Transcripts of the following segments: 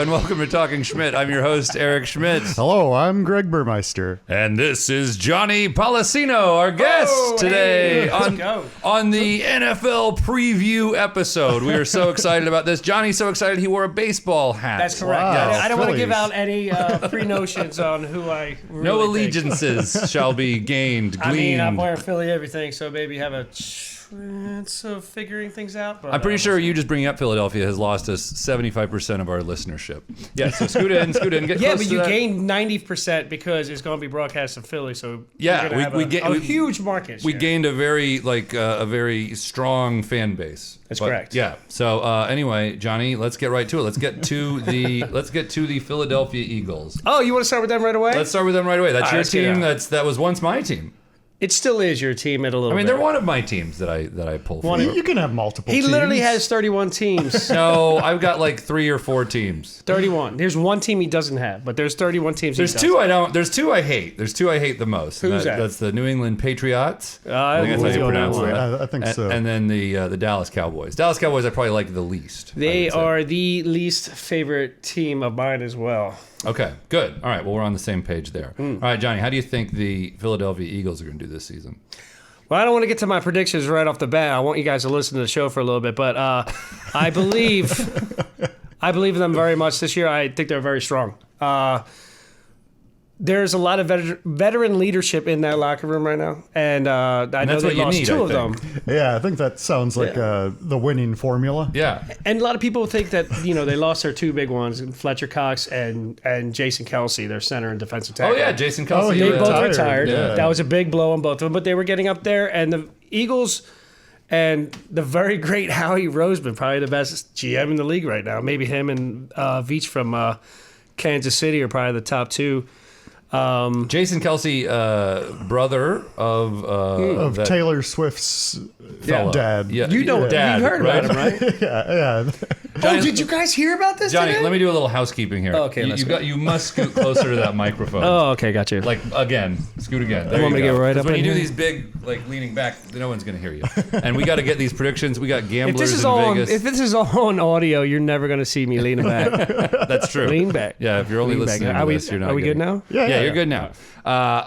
and welcome to Talking Schmidt. I'm your host, Eric Schmidt. Hello, I'm Greg Burmeister. And this is Johnny Policino, our guest today on the NFL preview episode. We are so excited about this. Johnny's so excited he wore a baseball hat. That's correct. Wow. I don't want to give out any pre-notions on who I really No think. allegiances shall be gained, I mean, gleaned. I'm wearing Philly everything, so maybe have a chance of figuring things out. But I'm pretty sure you just bringing up Philadelphia has lost us 75% of our listenership. Yeah, so scoot in, get yeah, close but to you that. gained 90% because it's going to be broadcast in Philly, so Yeah, you're gonna have a huge market We share. gained a very strong fan base. That's correct. Yeah. So anyway, Johnny, let's get right to it. Let's get to the Philadelphia Eagles. Oh, you want to start with them right away? Let's start with them right away. That's All your right, let's get team. out. That was once my team. It still is your team at a little I mean, bit. they're one of my teams that I pull from. You can have multiple He teams. literally has 31 teams. No, I've got like 3 or 4 teams. 31. There's one team he doesn't have, but there's 31 teams There's he two I don't. There's two I hate. There's two I hate the most. Who's that? That's the New England Patriots. I think that's how you pronounce that. that. I think And, so. and then the Dallas Cowboys. Dallas Cowboys I probably like the least. I They would say. are the least favorite team of mine as well. Okay, good. All right, well, we're on the same page there. Hmm. All right, Johnny, how do you think the Philadelphia Eagles are going to do this season? Well, I don't want to get to my predictions right off the bat. I want you guys to listen to the show for a little bit, but I believe in them very much this year. I think they're very strong. There's a lot of veteran leadership in that locker room right now, and I know that's they what you lost need, two I of them. think. Yeah, I think that sounds like the winning formula. Yeah. And a lot of people think that they lost their two big ones, Fletcher Cox and Jason Kelsey, their center and defensive tackle. Oh, yeah, Jason Kelsey. They both retired. retired. Yeah. That was a big blow on both of them, but they were getting up there. And the Eagles and the very great Howie Roseman, probably the best GM in the league right now. Maybe him and Veach from Kansas City are probably the top two. Jason Kelsey, brother of that Taylor Swift's fellow. dad. Yeah, You know, dad, you heard about him, right? Yeah. Oh, did you guys hear about this Johnny, today? let me do a little housekeeping here. Okay, let's go. You must scoot closer to that microphone. Oh, okay, got you. Like, again, scoot again. There want you me to go. get right 'Cause up when in you do here? these big, like, leaning back, no one's going to hear you. And we got to get these predictions. We got if gamblers this is in all Vegas. if this is all on audio, you're never going to see me leaning back. That's true. Lean back. Yeah, if you're only Lean back. listening Are to we, this, you're not are we good getting- now? Yeah, you're good now.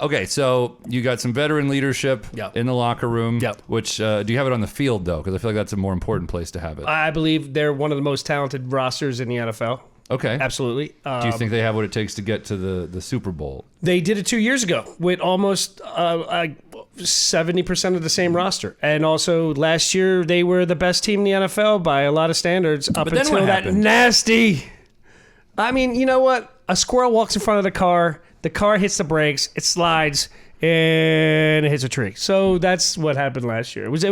Okay, so you got some veteran leadership Yep. in the locker room. Yep. Which do you have it on the field though? Because I feel like that's a more important place to have it. I believe they're one of the most talented rosters in the NFL. Okay. Absolutely. Do you think they have what it takes to get to the Super Bowl? They did it 2 years ago with almost 70% of the same roster. And also last year, they were the best team in the NFL by a lot of standards up But then until what that happened? nasty. I mean, you know what? A squirrel walks in front of the car hits the brakes, it slides, and it hits a tree. So that's what happened last year. It was a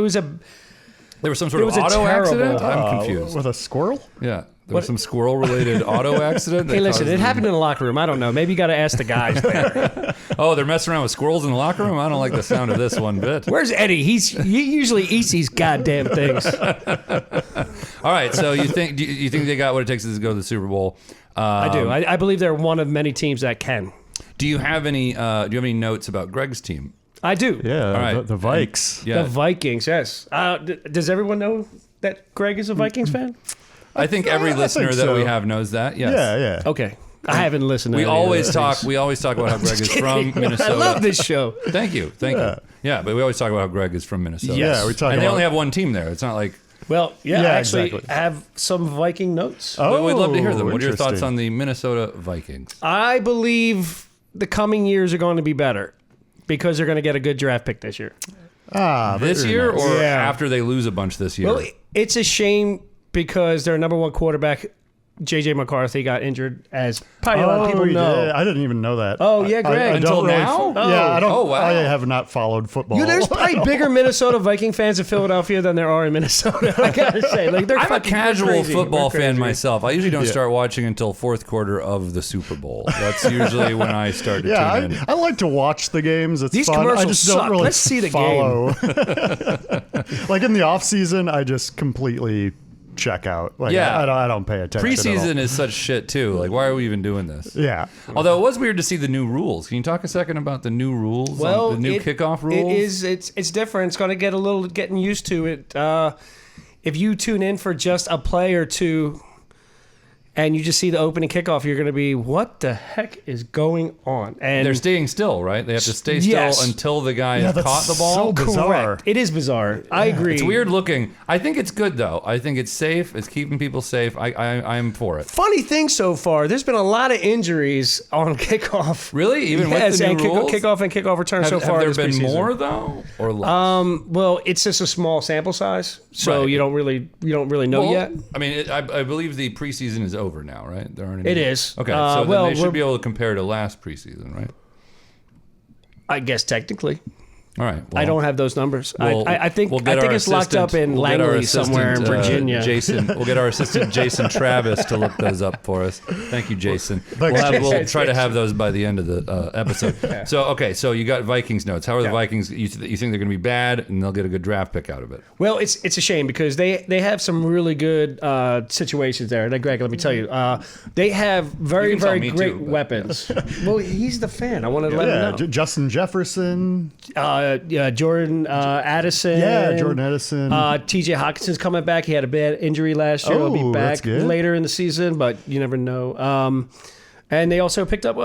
There was some sort It of was a auto terrible- accident? I'm confused. With a squirrel? Yeah. There was some squirrel-related auto accident. that Hey, listen, caused it them- happened in the locker room. I don't know. Maybe you got to ask the guys there. Oh, they're messing around with squirrels in the locker room? I don't like the sound of this one bit. Where's Eddie? He usually eats these goddamn things. All right, so you think they got what it takes to go to the Super Bowl? I do. I believe they're one of many teams that can. Do you have any notes about Greg's team? I do. Yeah, All right. the Vikes. Yeah. The Vikings, yes. Does everyone know that Greg is a Vikings fan? I think every I listener think that so. we have knows that. Yes. Yeah. Okay. I haven't listened to We any of always those talk. things. We always talk about how Greg is from Minnesota. I love this show. Thank you. Yeah, but we always talk about how Greg is from Minnesota. Yeah, we talk and they about- only have one team there. It's not like. Well, yeah, Yeah, I actually exactly. have some Viking notes. Oh, We'd love to hear them. What are your thoughts interesting. on the Minnesota Vikings? I believe the coming years are going to be better because they're going to get a good draft pick this year. This very year nice. or Yeah. after they lose a bunch this year? Well, it's a shame because their number one quarterback, J.J. McCarthy, got injured, as probably a lot of people know. Yeah, I didn't even know that. Oh, yeah, Greg. I Until don't really now? Yeah, I don't. Oh, wow. I have not followed football. There's probably bigger Minnesota Viking fans in Philadelphia than there are in Minnesota. I gotta say, like they're I'm a fucking casual crazy. football They're fan crazy. myself. I usually don't Yeah. start watching until fourth quarter of the Super Bowl. That's usually when I start to Yeah, tune in. I like to watch the games. It's These fun. I commercials just suck. don't really Let's see the follow. Like in the off season, I just completely check out. Like Yeah. I don't pay attention. Preseason At is such shit too. Like, why are we even doing this? all. Yeah. Although it was weird to see the new rules. Can you talk a second about the new rules? Well, the new kickoff rules. It is. It's different. It's going to get a little getting used to it. If you tune in for just a play or two, and you just see the opening kickoff, you're going to be, what the heck is going on? And they're staying still, right? They have to stay still Yes. until the guy has that's caught the ball. so bizarre. correct. It is bizarre. I agree. It's weird looking. I think it's good though. I think it's safe. It's keeping people safe. I'm for it. Funny thing so far, there's been a lot of injuries on kickoff. Really? Even Yes, with the and new rules? kickoff and kickoff return so far. Have there this been preseason. more though, or less? Well, it's just a small sample size, so Right. you don't really know Well, yet. I mean, I believe the preseason is over now, right? There aren't any. It is. Okay, so well, then they should we're- be able to compare to last preseason, right? I guess technically. All right. I don't have those numbers. I think we'll get I think our it's locked up in we'll get our Langley somewhere in assistant, Virginia. Jason, we'll get our assistant Jason Travis to look those up for us. Thank you, Jason. Thanks, We'll try to have those by the end of the episode. So you got Vikings notes. How are the Vikings? You think they're going to be bad and they'll get a good draft pick out of it? Well, it's a shame because they have some really good situations there. And Greg, let me tell you, they have very You can tell very me great too, but- weapons. Well, he's the fan. I wanted to let Yeah, him know. Justin Jefferson. Jordan Addison. Yeah, Jordan Addison. TJ Hawkinson's coming back. He had a bad injury last year. He'll be Oh, back that's good. later in the season, but you never know. And they also picked up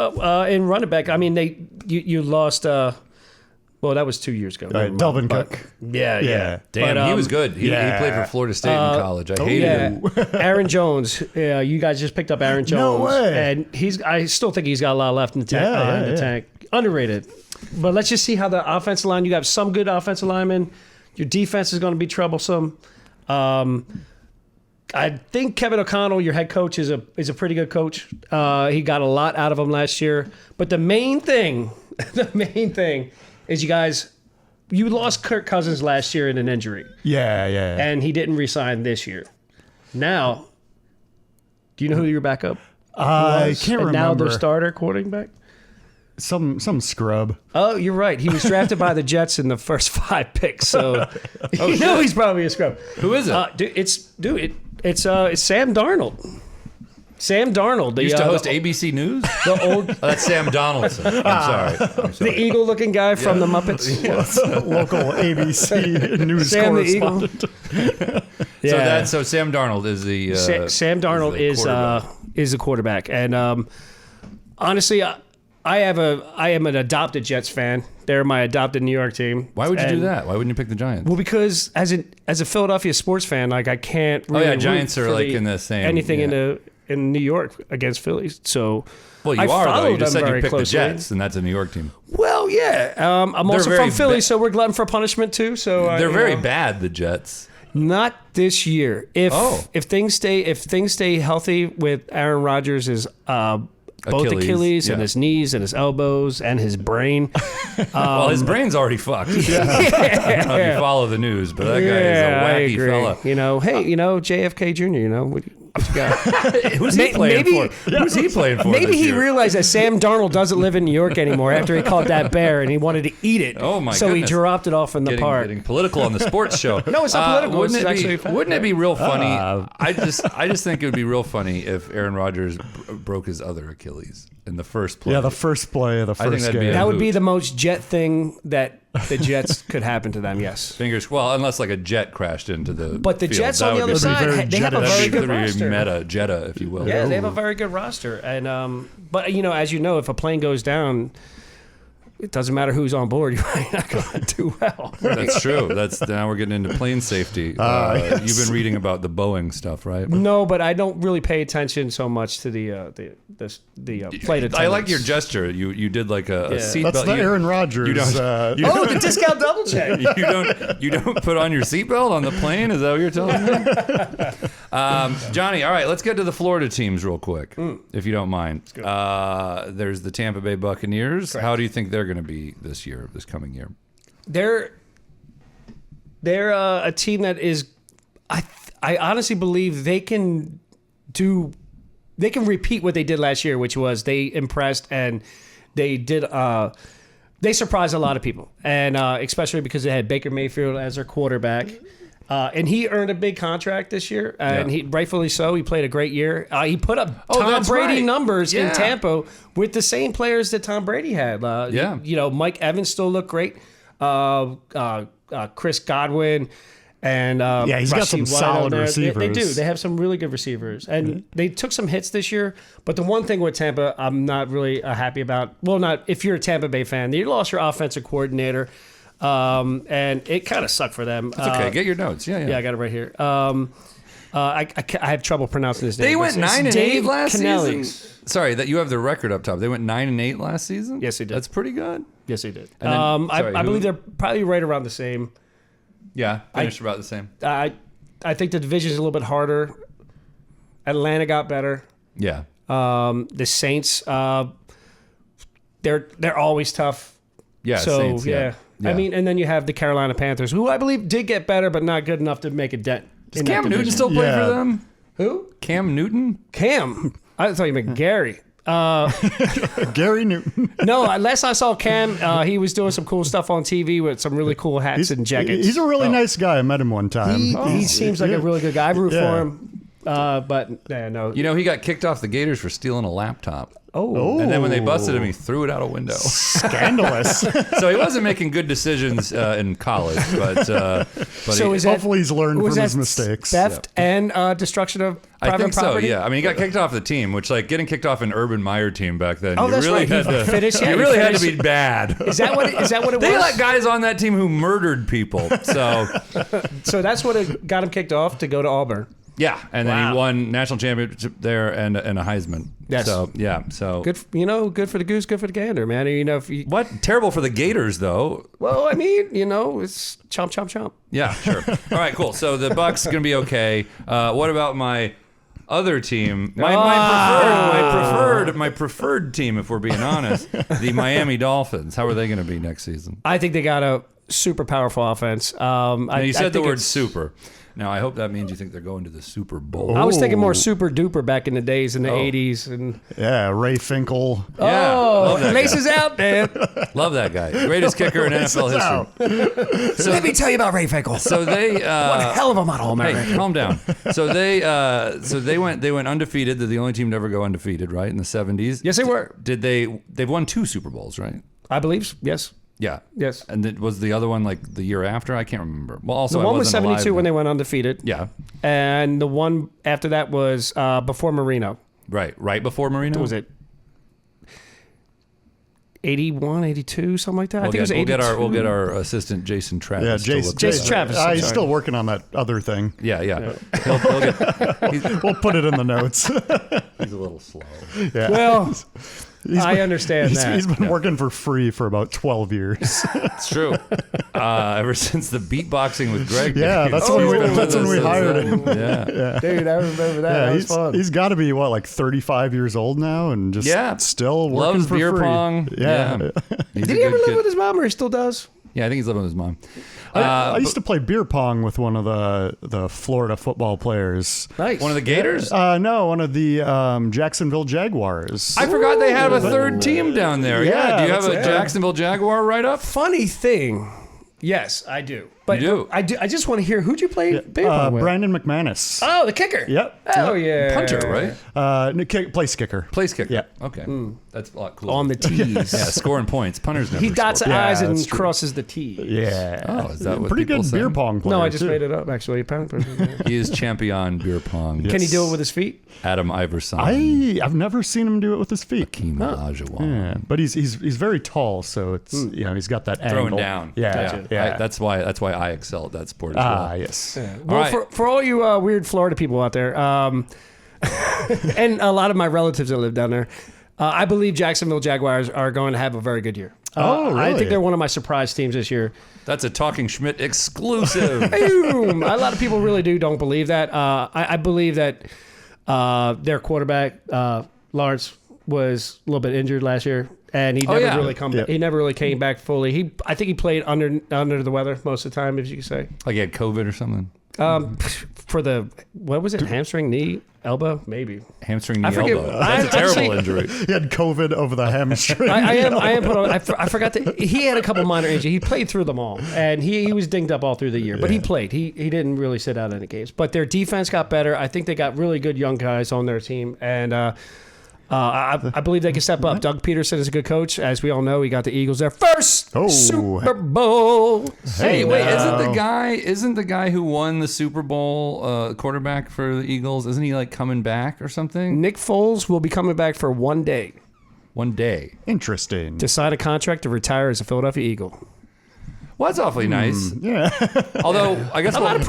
in running back. I mean, you lost. Well, that was 2 years ago. Never mind. Delvin But- Cook. Yeah. Yeah. Damn, But, he was good. He played for Florida State in college. I hated him. Yeah, Aaron Jones. Yeah, you guys just picked up Aaron Jones. way. And I still think he's got a lot left in the tank. Yeah, in the yeah. tank. Underrated. But let's just see how the offensive line. You got some good offensive linemen. Your defense is going to be troublesome. I think Kevin O'Connell, your head coach, is a pretty good coach. He got a lot out of him last year. But the main thing is you lost Kirk Cousins last year in an injury, Yeah. and he didn't resign this year. Now, do you know who your backup I was? can't And remember. now their starter quarterback? Some scrub. Oh, you're right. He was drafted by the Jets in the first 5 picks, so you know he's probably a scrub. Who is it? It's Sam Darnold. Sam Darnold, He used to host the, ABC News. the old, Oh, that's Sam Donaldson. I'm sorry. the eagle-looking guy from the Muppets. Local ABC news Sam the Eagle. correspondent. Yeah. So Sam Darnold is the Sam Darnold the is the quarterback, and honestly, I am an adopted Jets fan. They're my adopted New York team. Why would you do And- that? Why wouldn't you pick the Giants? Well, because as a Philadelphia sports fan, like I can't. Really root Giants are for like in the same- anything yeah. in New York against Phillies. So Well, you I are though. follow You just them said you very picked closely. the Jets, and that's a New York team. Well, yeah. I'm also very from Philly, ba- so we're glutton for punishment too. So They're you very know. bad. The Jets. Not this year. If Oh. if things stay healthy with Aaron Rodgers' both Achilles and yeah. his knees and his elbows and his brain. Well, his brain's already fucked. I don't know if you follow the news, but that guy is a I wacky agree. fella. You know, hey, JFK Jr. You know what you got? Who's he playing maybe- for? Who's he playing for? Maybe this he year? realized that Sam Darnold doesn't live in New York anymore after he caught that bear and he wanted to eat it. Oh, my So goodness. he dropped it off in the park. Getting political on the sports show. No, it's not political. Wouldn't It's it actually be? a fact, Wouldn't it be real funny? Uh, I just think it would be real funny if Aaron Rodgers broke his other Achilles in the first play. Yeah, the first play of the think first that'd be game. a- That would be hoot. the most Jet thing that the Jets could happen to them. Yes. Fingers well, unless like a jet crashed into the. But the field. Jets That on the would other be very side, they have a Jetta-ish. very That'd be good roster. meta Jetta, if you will. Yeah, they have a very good roster, and but as you know, if a plane goes down, it doesn't matter who's on board. You're not going to do well. That's true. Now we're getting into plane safety. Yes. You've been reading about the Boeing stuff, right? No, but I don't really pay attention so much to the flight attendants. I like your gesture. You did like a Yeah. seatbelt. That's the Aaron Rodgers. You don't. You Oh, the discount double check. you don't put on your seatbelt on the plane? Is that what you're telling me? Johnny, all right, let's get to the Florida teams real quick, if you don't mind. There's the Tampa Bay Buccaneers. Correct. How do you think they're going to be this coming year? They're a team that is. I honestly believe they can repeat what they did last year, which was they impressed and they did. They surprised a lot of people, and especially because they had Baker Mayfield as their quarterback. And he earned a big contract this year, and Yeah. he rightfully so. He played a great year. He put up Tom that's Brady right. numbers Yeah. in Tampa with the same players that Tom Brady had. Yeah. Mike Evans still looked great. Chris Godwin, and he's got Rasheed some White solid on there. receivers. They do. They have some really good receivers, and they took some hits this year. But the one thing with Tampa, I'm not really happy about. Well, not if you're a Tampa Bay fan, you lost your offensive coordinator, and it kind of sucked for them. It's okay. Get your notes. Yeah. I got it right here. I have trouble pronouncing his name. They went 9-8 last Canelli. season. Sorry, that you have the record up top. They went 9-8 last season. Yes, they did. That's pretty good. Yes, they did. And then- sorry, I who- believe they're probably right around the same. Yeah, finished about the same. I think the division is a little bit harder. Atlanta got better. Yeah. The Saints, they're always tough. Yeah. So Saints, yeah. I mean, and then you have the Carolina Panthers, who I believe did get better, but not good enough to make a dent. does Cam Newton still play Yeah. for them? Who? Cam Newton? Cam. I thought you meant Gary. Gary Newton. No, last I saw Cam, he was doing some cool stuff on TV with some really cool hats and jackets. He's a really nice guy. I met him one time. He seems like a really good guy. I root Yeah. for him. But yeah, no. You know, he got kicked off the Gators for stealing a laptop. Oh. And then when they busted him, he threw it out a window. Scandalous. So he wasn't making good decisions in college, but So he, is that, Hopefully he's learned was from that his mistakes. theft and destruction of I private think property? so. Yeah, I mean, he got kicked off the team, which like getting kicked off an Urban Meyer team back then. Oh, you that's really right. had He to. finished- yeah, you he really had to finished- be bad. Is that what it They was? let guys on that team who murdered people. So So that's what it got him kicked off to go to Auburn. yeah, and then Wow. he won national championship there and a Heisman. Yes. So yeah. So Good, good for the goose, good for the gander, man. You know, if you, what? Terrible for the Gators, though. well, I mean, it's chomp, chomp, chomp. Yeah, sure. All right, cool. So the Bucks gonna be okay. What about my other team? My preferred team, if we're being honest, the Miami Dolphins. How are they gonna be next season? I think they got a super powerful offense. Now, you said the think word it's- super. Now I hope that means you think they're going to the Super Bowl. I was thinking more Oh. super duper back in the days in the 80s. And Yeah, Ray Finkel. Yeah, love that laces out, man. Love that guy. Greatest kicker in NFL history. Let me tell you about Ray Finkel. So they Hell of a model, American. Hey, calm down. So they went undefeated. They're the only team to ever go undefeated, right? In the 70s. Yes, they were. They've won 2 Super Bowls, right? I believe, yes. Yeah. Yes. And was the other one like the year after? I can't remember. Well, also The I one was wasn't 72 alive when then. they went undefeated. Yeah. And the one after that was before Marino. Right before Marino. What was it? 81, 82, something like that. I We'll think it was 82. we'll get our assistant Jason Travis. Yeah, to look Jason that up. Travis. He's Sorry. still working on that other thing. Yeah. He'll get, We'll put it in the notes. he's a little slow. Yeah. Well, I understand He's that. been working for free for about 12 years. It's true. Ever since the beatboxing with Greg. Yeah, days. that's He's when we- been with that's when us we since hired then. him. Yeah. Dude, I remember that. That was fun. He's got to be, like 35 years old now and just still working Loves for beer free. pong. Yeah. He's Did a he ever good live kid. with his mom, or he still does? Yeah, I think he's living with his mom. I used to play beer pong with one of the Florida football players. Nice. One of the Gators? No, one of the Jacksonville Jaguars. I forgot they have a third team down there. Yeah. Do you have that's a it. Jacksonville Jaguar write-up? Funny thing. Yes, I do. But You do? I do. I just want to hear, who'd you play beer pong with? Brandon McManus. Oh, the kicker. Yep. Oh, yeah. Punter, right? Place kicker. Place kicker. Yeah. Okay. That's a lot cooler. On the T's. yeah, scoring points. Punters never He dots the score. I's Yeah, and that's true. crosses the T's. Yeah. Oh, is that what Pretty people good say? beer pong player. No, I just too. made it up, actually. He is champion beer pong. Can he do it with his feet? Adam Iverson. I've never seen him do it with his feet. Hakeem Olajuwon. Yeah, but he's very tall, so it's he's got that Throwing angle. down. Yeah, yeah. That's why I excel at that sport as well. Yes. Well, right. for all you weird Florida people out there, and a lot of my relatives that live down there, I believe Jacksonville Jaguars are going to have a very good year. Oh, I really? think they're one of my surprise teams this year. That's a Talking Schmidt exclusive. Boom! A lot of people really don't believe that. I believe that their quarterback Lawrence was a little bit injured last year, and he never really He never really came back fully. I think he played under the weather most of the time, if you could say. Like he had COVID or something. For the what was it? Hamstring, knee, elbow, maybe. Hamstring knee I forget- elbow. That's a I terrible actually- injury. He had COVID over the hamstring. I am put on. I forgot that he had a couple minor injuries. He played through them all, and he was dinged up all through the year. But he played. He didn't really sit out any games. But their defense got better. I think they got really good young guys on their team, and I believe they can step up. Doug Peterson is a good coach. As we all know, he got the Eagles their first Super Bowl. Hey, wait, isn't the guy who won the Super Bowl quarterback for the Eagles? Isn't he like coming back or something? Nick Foles will be coming back for 1 day. 1 day. Interesting. To sign a contract to retire as a Philadelphia Eagle. Well, that's awfully nice. Yeah. Although I guess A lot of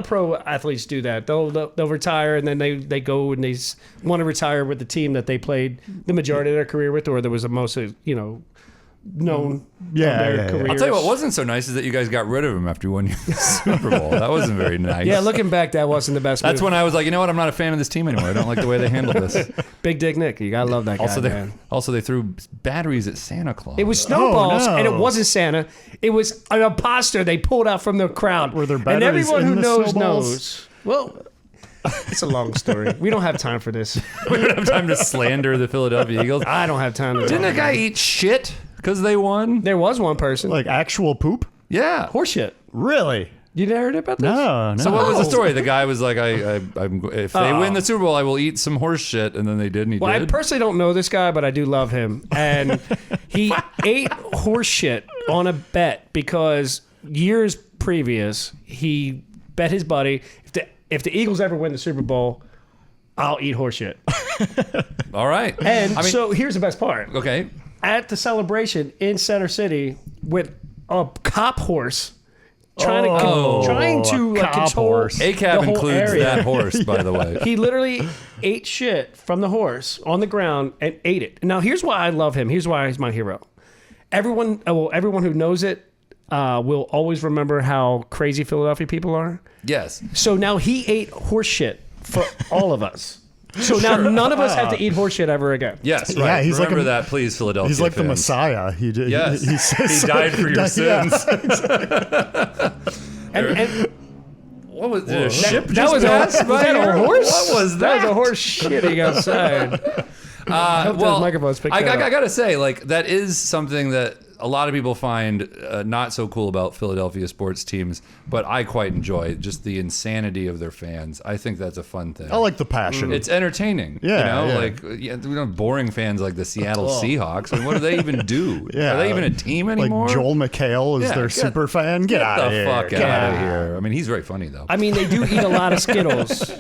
pro athletes do that. They'll retire and then they go and they want to retire with the team that they played the majority of their career with, or there was a most known their careers. I'll tell you what wasn't so nice is that you guys got rid of him after you won the Super Bowl. That wasn't very nice. Yeah, looking back, that wasn't the best. That's move. when I was like, you know what? I'm not a fan of this team anymore. I don't like the way they handled this. Big Dick Nick, you gotta love that guy. Also, they threw batteries at Santa Claus. It was snowballs, and it no. wasn't Santa. It was an imposter they pulled out from the crowd. Were there and batteries everyone in who the knows snowballs? knows. Well, it's a long story. We don't have time for this. We don't have time to slander the Philadelphia Eagles. I don't have time to. Didn't a guy eat shit because they won? There was one person. Like actual poop? Yeah. Horseshit. Really? You never heard about this? No. So what was the story? The guy was like, if they win the Super Bowl, I will eat some horse shit, and then they did, and he Well, did. I personally don't know this guy, but I do love him. And he ate horse shit on a bet because years previous, he bet his buddy, if the Eagles ever win the Super Bowl, I'll eat horse shit. All right. And so here's the best part. Okay. At the celebration in Center City with a cop horse trying to like, cop control horse. ACAB the whole includes area. that horse, by the way. He literally ate shit from the horse on the ground and ate it. Now, here's why I love him. Here's why he's my hero. Everyone who knows it will always remember how crazy Philadelphia people are. Yes. So now he ate horse shit for all of us. So now none of us have to eat horse shit ever again. Yes, right. Yeah, he's Remember like that, please, Philadelphia He's like the fans. Messiah. He did. Yes. He died for your sins. And What was it? A ship that was a horse? What was that? That was a horse shitting outside. Hope those microphones picked that up. I gotta say, like, that is something that a lot of people find not so cool about Philadelphia sports teams, but I quite enjoy just the insanity of their fans. I think that's a fun thing. I like the passion. It's entertaining. Yeah, you know, yeah. like we don't have boring fans like the Seattle Seahawks. I mean, what do they even do? Yeah. Are they even a team anymore? Like Joel McHale is Yeah, their super fan. Get out the of here. fuck out of here. I mean, he's very funny though. I mean, they do eat a lot of Skittles.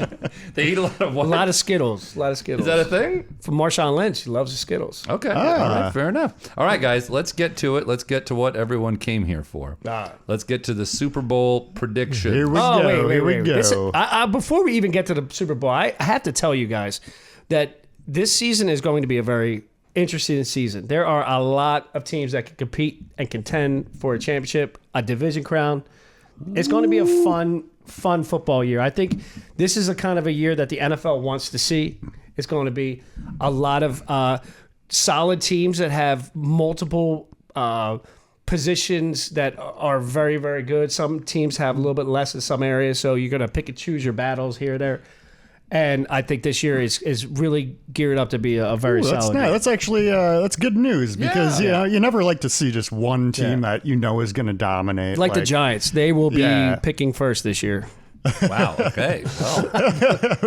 They eat a lot of what? A lot of Skittles. Is that a thing? From Marshawn Lynch. He loves the Skittles. Okay. All right. Fair enough. All right, guys. Let's get to it. Let's get to what everyone came here for. Let's get to the Super Bowl prediction. Here we go. Wait. Here we go. This, before we even get to the Super Bowl, I have to tell you guys that this season is going to be a very interesting season. There are a lot of teams that can compete and contend for a championship, a division crown. It's going to be a fun football year. I think this is a kind of a year that the NFL wants to see. It's going to be a lot of solid teams that have multiple positions that are very, very good. Some teams have a little bit less in some areas, so you're going to pick and choose your battles here or there. And I think this year is really geared up to be a very That's solid nice. year. That's actually that's good news because you know you never like to see just one team that you know is going to dominate. Like the Giants, they will be Yeah. picking first this year. Wow. Okay. Well,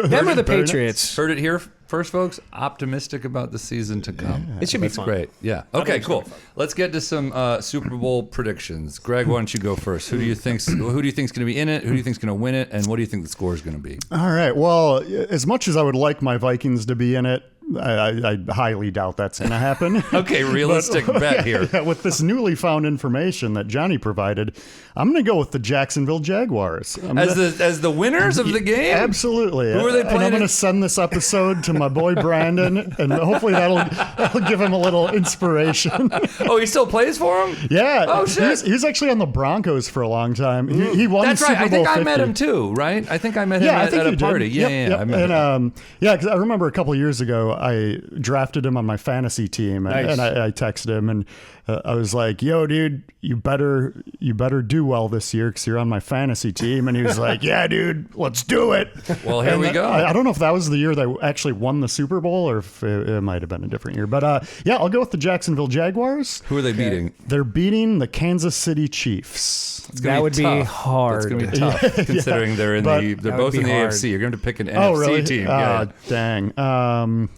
Them or the Patriots. heard it here first, folks. Optimistic about the season to come. It should be That's fun. great. Yeah. Okay. Cool. Let's get to some Super Bowl predictions. Greg, why don't you go first? Who do you think's going to be in it? Who do you think's going to win it? And what do you think the score is going to be? All right. Well, as much as I would like my Vikings to be in it, I highly doubt that's going to happen. Okay, realistic bet here. Yeah, with this newly found information that Johnny provided, I'm going to go with the Jacksonville Jaguars. As the winners of the game? Absolutely. Who are they And playing I'm going to in? send this episode to my boy Brandon, and hopefully that'll give him a little inspiration. Oh, he still plays for him? Yeah. Oh, shit. He was actually on the Broncos for a long time. He won That's Super right. I Bowl think I 50. met him too, right? I think I met him Yeah, I at think a you did. party. Yep, Yeah. I met him. And because I remember a couple of years ago, I drafted him on my fantasy team, and Nice. I texted him, and I was like, "Yo, dude, you better do well this year because you're on my fantasy team." And he was like, "Yeah, dude, let's do it." Well, here we go. I don't know if that was the year they actually won the Super Bowl, or if it might have been a different year. But yeah, I'll go with the Jacksonville Jaguars. Who are they beating? They're beating the Kansas City Chiefs. It's gonna That would be tough. hard. It's going to be tough, considering they're but- they're That would both in be the hard. AFC. You're going to pick an Oh, NFC really? team. Yeah. Dang.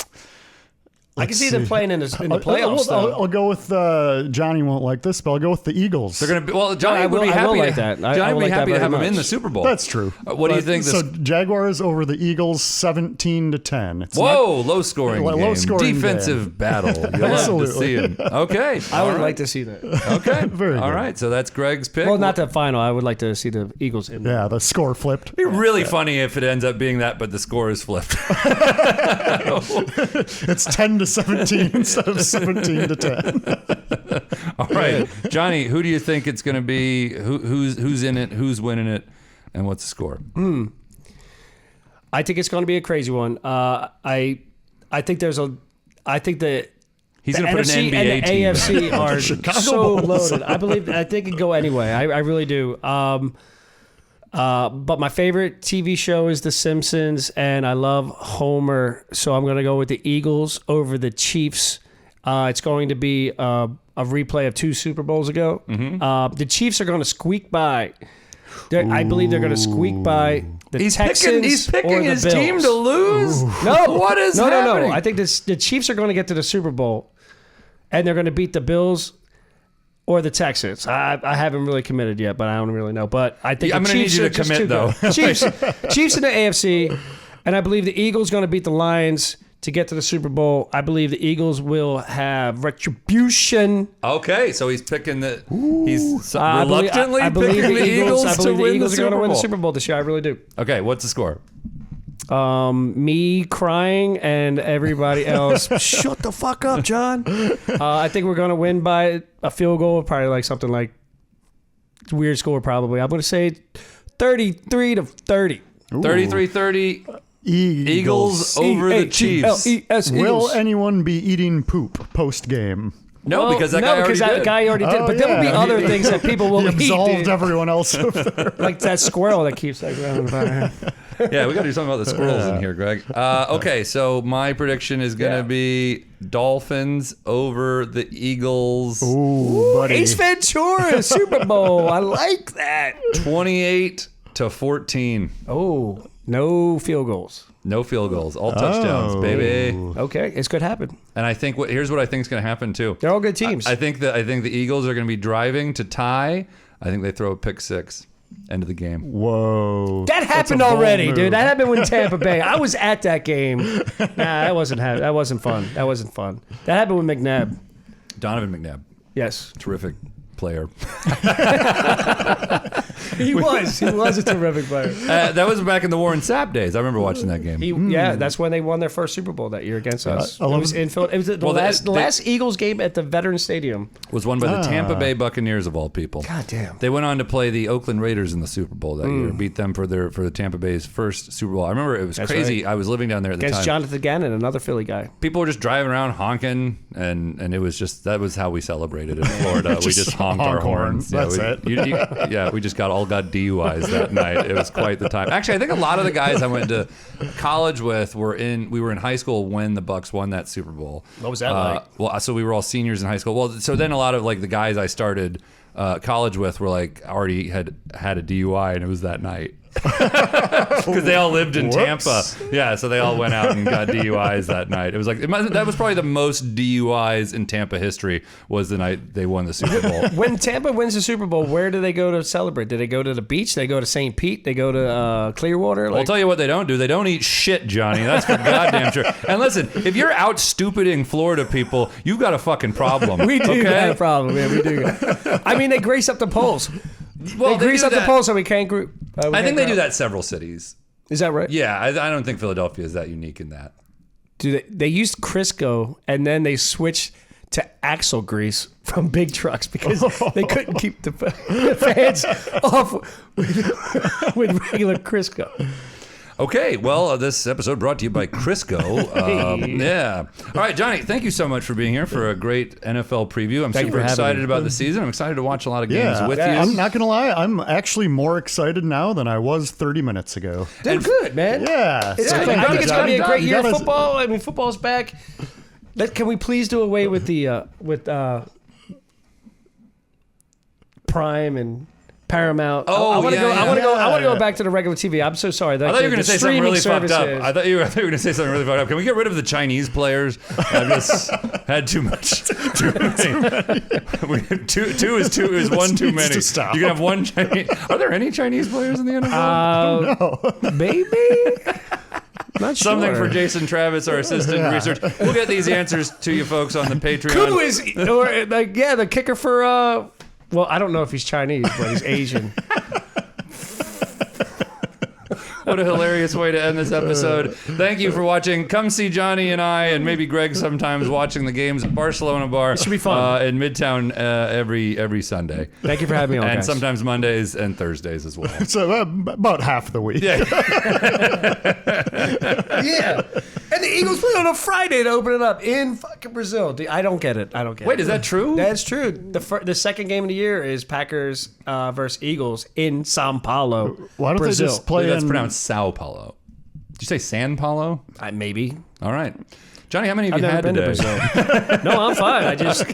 I can see them playing in the playoffs. I'll go with Johnny won't like this, but I'll go with the Eagles. They're going to be Johnny would be happy. Like that. Johnny would be happy to have them in the Super Bowl. That's true. What do you think? So Jaguars over the Eagles 17-10. It's low scoring game. Low scoring defensive battle. You'll love to see him. Okay. I would like to see that. Okay. Very good. All right. So that's Greg's pick. Well, not the final. I would like to see the Eagles in. Yeah, the score flipped. It'd be really funny if it ends up being that, but the score is flipped. It's 10-17 instead of 17-10. All right, Johnny, who do you think it's going to be? Who's in it? Who's winning it? And what's the score? I think it's going to be a crazy one. I think that He's the going to put an NFC NBA and the team. AFC are so loaded. I think it can go anyway. I really do. But my favorite TV show is The Simpsons, and I love Homer, so I'm going to go with the Eagles over the Chiefs. It's going to be a replay of 2 Super Bowls ago. Mm-hmm. The Chiefs are going to squeak by. I believe they're going to squeak by the Texans He's or picking the his Bills. team to lose? No. What is no, happening? No. I think the Chiefs are going to get to the Super Bowl, and they're going to beat the Bills or the Texans. I haven't really committed yet, but I don't really know. But I think I'm the going to Chiefs need you are to just commit, too though. good. Chiefs in the AFC, and I believe the Eagles going to beat the Lions to get to the Super Bowl. I believe the Eagles will have retribution. Okay, so he's picking the. He's I reluctantly believe picking the Eagles I to believe the win Eagles the are going to Super win the Bowl. Super Bowl this year. I really do. Okay, what's the score? Me crying and everybody else, shut the fuck up, John. I think we're going to win by a field goal, probably like something like weird score, probably. I'm going to say 33-30. 33-30. Eagles over the Chiefs. Will anyone be eating poop post game? No, because that guy already did. But there will be other things that people will He eat. absolved everyone else over there. Like that squirrel that keeps like running by. Yeah, we got to do something about the squirrels in here, Greg. Okay, so my prediction is going to be Dolphins over the Eagles. Ooh, buddy. Ace Ventura, Super Bowl. I like that. 28-14. Oh, no field goals. No field goals, all touchdowns, baby. Okay, it could happen. And I think here's what I think is going to happen too. They're all good teams. I think the Eagles are going to be driving to tie. I think they throw a pick six. End of the game. Whoa. That happened already, dude. That happened with Tampa Bay. I was at that game. Nah, that wasn't fun. That wasn't fun. That happened with McNabb. Donovan McNabb. Yes. Terrific player. He was a terrific player. That was back in the Warren Sapp days. I remember watching that game. Yeah, that's when they won their first Super Bowl that year against us. It was the last Eagles game at the Veterans Stadium. Was won by the Tampa Bay Buccaneers of all people. God damn. They went on to play the Oakland Raiders in the Super Bowl that year. Beat them for the Tampa Bay's first Super Bowl. I remember it was crazy. Right. I was living down there at the Against time. Jonathan Gannon, another Philly guy. People were just driving around honking, and it was just that was how we celebrated in Florida. We just honked our horns. That's it. We just got DUIs that night. It was quite the time. Actually, I think a lot of the guys I went to college with we were in high school when the Bucs won that Super Bowl. What was that like? Well, so we were all seniors in high school. Well, so then a lot of like the guys I started college with were like already had a DUI, and it was that night. Because they all lived in Tampa. Yeah, so they all went out and got DUIs that night. It was like that was probably the most DUIs in Tampa history was the night they won the Super Bowl. When Tampa wins the Super Bowl, where do they go to celebrate? Do they go to the beach? They go to St. Pete? They go to Clearwater? I'll tell you what they don't do. They don't eat shit, Johnny. That's for goddamn sure. And listen, if you're out stupiding Florida people, you've got a fucking problem. We do okay? have a problem. Yeah, we do. I mean, they grace up the polls. Well, they grease up the polls so we can't group. I think they do that several cities. Is that right? Yeah, I don't think Philadelphia is that unique in that. They used Crisco and then they switched to axle grease from big trucks because they couldn't keep the fans off with regular Crisco. Okay, well, this episode brought to you by Crisco. Yeah. All right, Johnny, thank you so much for being here for a great NFL preview. I'm super excited about the season. I'm excited to watch a lot of games with you. I'm not going to lie. I'm actually more excited now than I was 30 minutes ago. They're good, man. Yeah. I think it's going to be a great year of football. I mean, football's back. Can we please do away with the Prime and Paramount. Oh, I want to yeah, go. yeah. I want to go back to the regular TV. I'm so sorry. I thought you were going to say something really fucked up. I thought you were going to say something really fucked up. Can we get rid of the Chinese players? I've just had too much. Too many. Two is one too many. To stop. You can have one Chinese. Are there any Chinese players in the NFL? Maybe. Not sure. Something for Jason Travis, our assistant research. We'll get these answers to you folks on the Patreon. Who is the kicker for? Well, I don't know if he's Chinese, but he's Asian. What a hilarious way to end this episode. Thank you for watching. Come see Johnny and I, and maybe Greg sometimes, watching the games at Barcelona Bar. It should be fun. In Midtown every Sunday. Thank you for having me on, And guys. sometimes Mondays and Thursdays as well. So about half the week. Yeah. Yeah. And the Eagles play on a Friday to open it up in fucking Brazil. I don't get it. Wait, is that true? That's true. The second game of the year is Packers versus Eagles in Sao Paulo, Why don't Brazil. they just play That's in? pronounced Sao Paulo. Did you say San Paulo? Maybe. All right. Johnny, how many have I've you never had been today? to Brazil. No, I'm fine. I just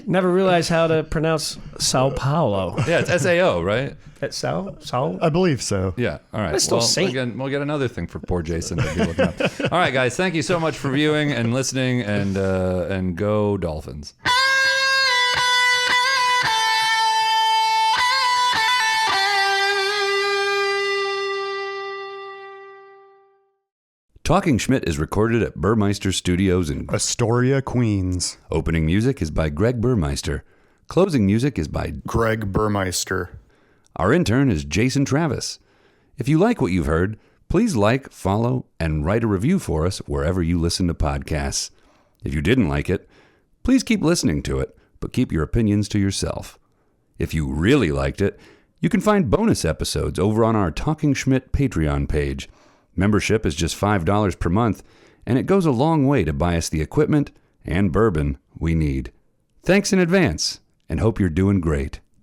never realized how to pronounce Sao Paulo. Yeah, it's SAO, right? That's Sao? I believe so. Yeah. All right. That's still Saint. We'll get another thing for poor Jason to be looking up. All right, guys. Thank you so much for viewing and listening, and go Dolphins. Talking Schmidt is recorded at Burmeister Studios in Astoria, Queens. Opening music is by Greg Burmeister. Closing music is by Greg Burmeister. Our intern is Jason Travis. If you like what you've heard, please like, follow, and write a review for us wherever you listen to podcasts. If you didn't like it, please keep listening to it, but keep your opinions to yourself. If you really liked it, you can find bonus episodes over on our Talking Schmidt Patreon page. Membership is just $5 per month, and it goes a long way to buy us the equipment and bourbon we need. Thanks in advance, and hope you're doing great.